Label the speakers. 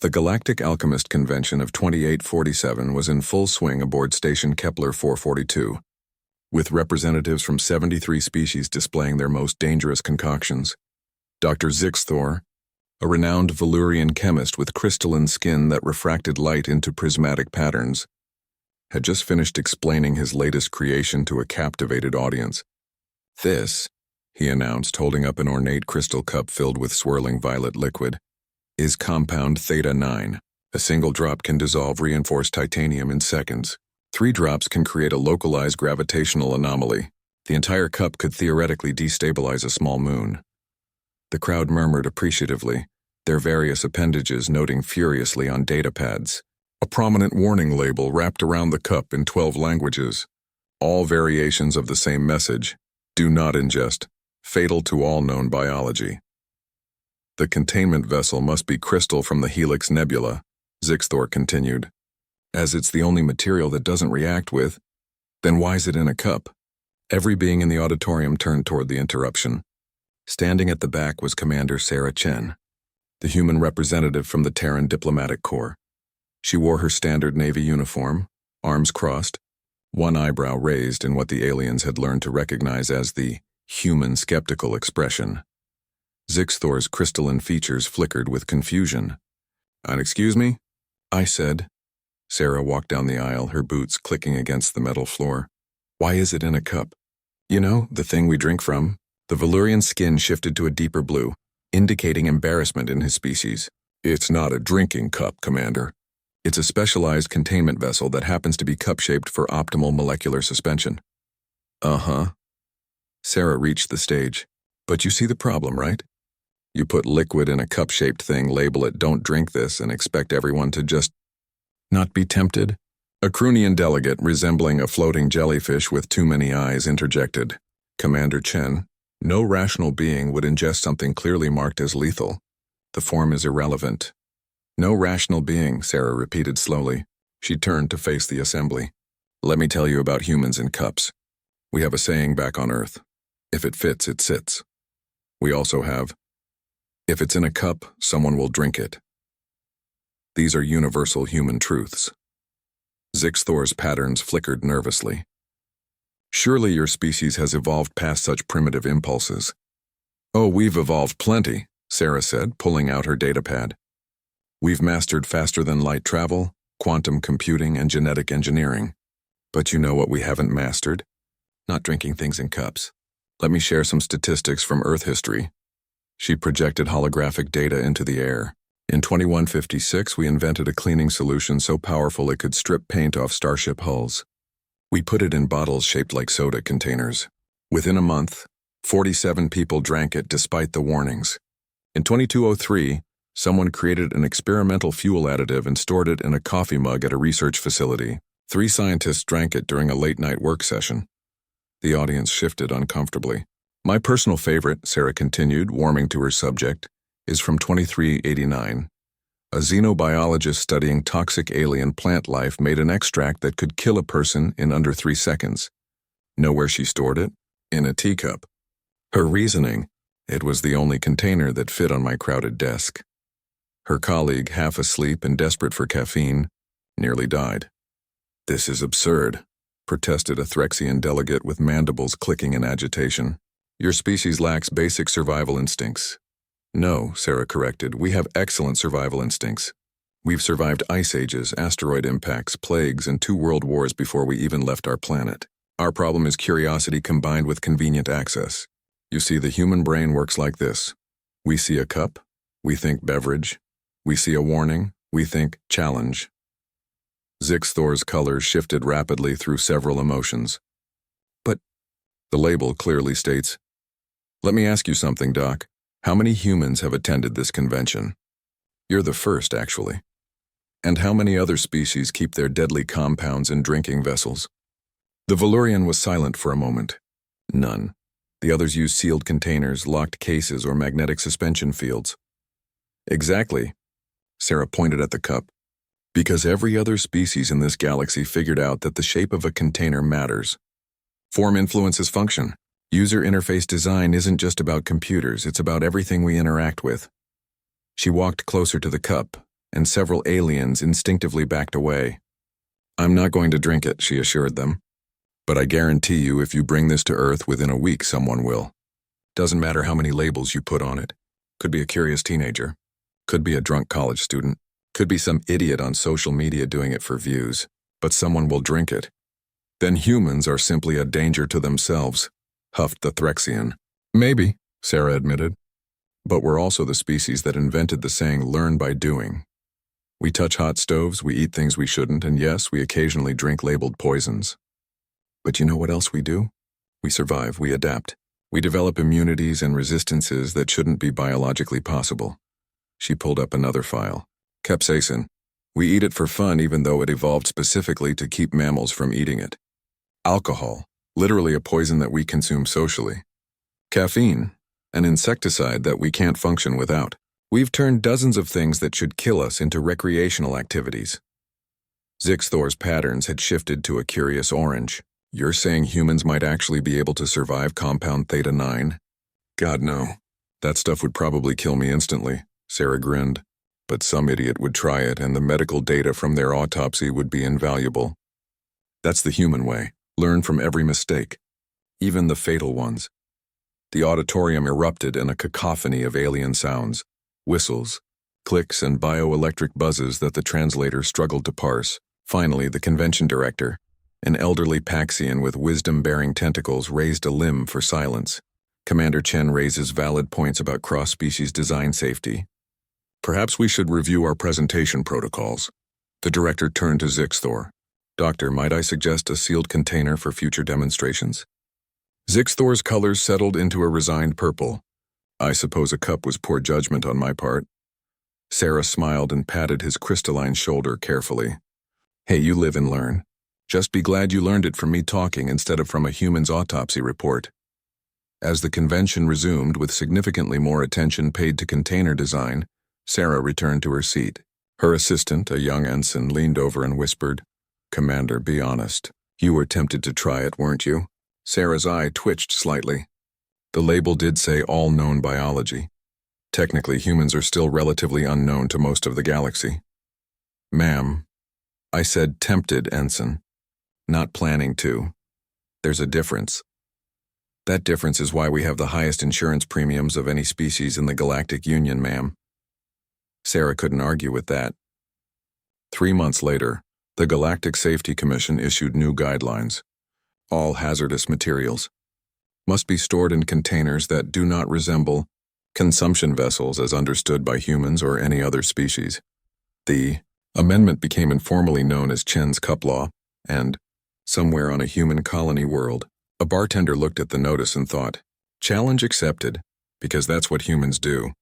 Speaker 1: The Galactic Alchemist Convention of 2847 was in full swing aboard Station Kepler 442, with representatives from 73 species displaying their most dangerous concoctions. Dr. Zixthor, a renowned Valyrian chemist with crystalline skin that refracted light into prismatic patterns, had just finished explaining his latest creation to a captivated audience. "This," he announced, holding up an ornate crystal cup filled with swirling violet liquid, "is compound Theta 9. A single drop can dissolve reinforced titanium in seconds. 3 drops can create a localized gravitational anomaly. The entire cup could theoretically destabilize a small moon." The crowd murmured appreciatively, their various appendages noting furiously on datapads. A prominent warning label wrapped around the cup in 12 languages. All variations of the same message: do not ingest, fatal to all known biology. "The containment vessel must be crystal from the Helix Nebula," Zixthor continued. "As it's the only material that doesn't react with, then why is it in a cup?" Every being in the auditorium turned toward the interruption. Standing at the back was Commander Sarah Chen, the human representative from the Terran Diplomatic Corps. She wore her standard Navy uniform, arms crossed, one eyebrow raised in what the aliens had learned to recognize as the human skeptical expression. Zixthor's crystalline features flickered with confusion. "Excuse me?" I said. Sarah walked down the aisle, her boots clicking against the metal floor. "Why is it in a cup?" "You know, the thing we drink from." The Valyrian skin shifted to a deeper blue, indicating embarrassment in his species. "It's not a drinking cup, Commander. It's a specialized containment vessel that happens to be cup-shaped for optimal molecular suspension." "Uh-huh." Sarah reached the stage. "But you see the problem, right? You put liquid in a cup-shaped thing, label it 'Don't drink this,' and expect everyone to just not be tempted?" A Krunian delegate resembling a floating jellyfish with too many eyes interjected. "Commander Chen, no rational being would ingest something clearly marked as lethal. The form is irrelevant." "No rational being," Sarah repeated slowly. She turned to face the assembly. "Let me tell you about humans in cups. We have a saying back on Earth: if it fits, it sits. We also have, if it's in a cup, someone will drink it. These are universal human truths." Zixthor's patterns flickered nervously. "Surely your species has evolved past such primitive impulses." "Oh, we've evolved plenty," Sarah said, pulling out her datapad. "We've mastered faster-than-light travel, quantum computing, and genetic engineering. But you know what we haven't mastered? Not drinking things in cups. Let me share some statistics from Earth history." She projected holographic data into the air. "In 2156, we invented a cleaning solution so powerful it could strip paint off starship hulls. We put it in bottles shaped like soda containers. Within a month, 47 people drank it despite the warnings. In 2203, someone created an experimental fuel additive and stored it in a coffee mug at a research facility. 3 scientists drank it during a late-night work session." The audience shifted uncomfortably. "My personal favorite," Sarah continued, warming to her subject, "is from 2389. A xenobiologist studying toxic alien plant life made an extract that could kill a person in under 3 seconds. Know where she stored it? In a teacup. Her reasoning: it was the only container that fit on my crowded desk. Her colleague, half asleep and desperate for caffeine, nearly died." "This is absurd," protested a Threxian delegate with mandibles clicking in agitation. "Your species lacks basic survival instincts." "No," Sarah corrected, "we have excellent survival instincts. We've survived ice ages, asteroid impacts, plagues, and 2 world wars before we even left our planet. Our problem is curiosity combined with convenient access. You see, the human brain works like this. We see a cup, we think beverage. We see a warning, we think challenge." Zixthor's colors shifted rapidly through several emotions. "But," the label clearly states. "Let me ask you something, Doc. How many humans have attended this convention?" "You're the first, actually." "And how many other species keep their deadly compounds in drinking vessels?" The Valyrian was silent for a moment. "None. The others use sealed containers, locked cases, or magnetic suspension fields." "Exactly." Sarah pointed at the cup. "Because every other species in this galaxy figured out that the shape of a container matters. Form influences function. User interface design isn't just about computers, it's about everything we interact with." She walked closer to the cup, and several aliens instinctively backed away. "I'm not going to drink it," she assured them. "But I guarantee you if you bring this to Earth within a week, someone will. Doesn't matter how many labels you put on it. Could be a curious teenager. Could be a drunk college student. Could be some idiot on social media doing it for views. But someone will drink it. Then humans are simply a danger to themselves," huffed the Threxian. "Maybe," Sarah admitted. "But we're also the species that invented the saying, 'learn by doing.' We touch hot stoves, we eat things we shouldn't, and yes, we occasionally drink labeled poisons. But you know what else we do? We survive, we adapt. We develop immunities and resistances that shouldn't be biologically possible." She pulled up another file. "Capsaicin. We eat it for fun even though it evolved specifically to keep mammals from eating it. Alcohol. Literally a poison that we consume socially. Caffeine. An insecticide that we can't function without. We've turned dozens of things that should kill us into recreational activities." Zixthor's patterns had shifted to a curious orange. "You're saying humans might actually be able to survive compound theta 9? God, no. That stuff would probably kill me instantly," Sarah grinned. "But some idiot would try it, and the medical data from their autopsy would be invaluable. That's the human way. Learn from every mistake. Even the fatal ones." The auditorium erupted in a cacophony of alien sounds. Whistles, clicks, and bioelectric buzzes that the translator struggled to parse. Finally, the convention director, an elderly Paxian with wisdom-bearing tentacles, raised a limb for silence. Commander Chen raises valid points about cross-species design safety. "Perhaps we should review our presentation protocols." The director turned to Zixthor. "Doctor, might I suggest a sealed container for future demonstrations?" Zixthor's colors settled into a resigned purple. "I suppose a cup was poor judgment on my part." Sarah smiled and patted his crystalline shoulder carefully. "Hey, you live and learn. Just be glad you learned it from me talking instead of from a human's autopsy report." As the convention resumed with significantly more attention paid to container design, Sarah returned to her seat. Her assistant, a young ensign, leaned over and whispered, "Commander, be honest. You were tempted to try it, weren't you?" Sarah's eye twitched slightly. The label did say all known biology. Technically, humans are still relatively unknown to most of the galaxy. "Ma'am, I said tempted, Ensign. Not planning to. There's a difference. That difference is why we have the highest insurance premiums of any species in the Galactic Union, ma'am." Sarah couldn't argue with that. 3 months later, the Galactic Safety Commission issued new guidelines. All hazardous materials must be stored in containers that do not resemble consumption vessels as understood by humans or any other species. The amendment became informally known as Chen's Cup Law, and, somewhere on a human colony world, a bartender looked at the notice and thought, "Challenge accepted, because that's what humans do."